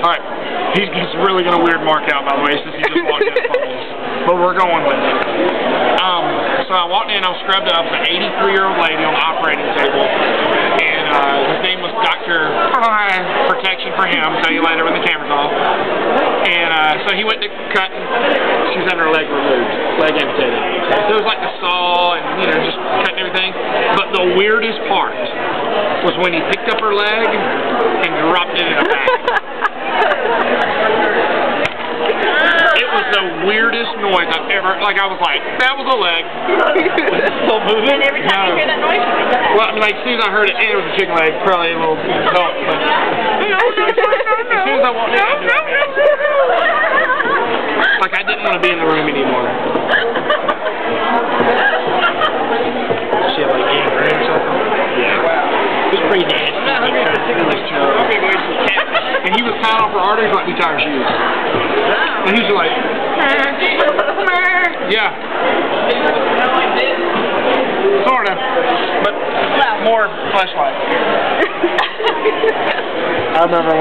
Alright, he's really gonna weird Mark out, by the way, since he just walked in front of us. But we're going with it. So I walked in, I was scrubbed up, an 83-year-old lady on the operating table, and his name was Dr. Protection for him, tell you later when the camera's off. And so he went to cut, she's had her leg removed, leg amputated. So it was like the saw and, you know, just cutting everything. But the weirdest part was when he picked up her leg and dropped it in a bag. It was the weirdest noise I've ever, like I was like, that was a leg. Was it still moving? And every time you hear that noise, you think that. Well, I mean, like, as soon as I heard it, and it was a chicken leg, probably a little help, but as soon as I walked in, I knew like I didn't want to be in the room anymore. She had like gangrene or something? Yeah. It was pretty nasty. I'm not hungry for chicken legs, too. And he was tying off her arteries like we tie our shoes. And he's like, yeah. Sort of. But more fleshlight. I remember when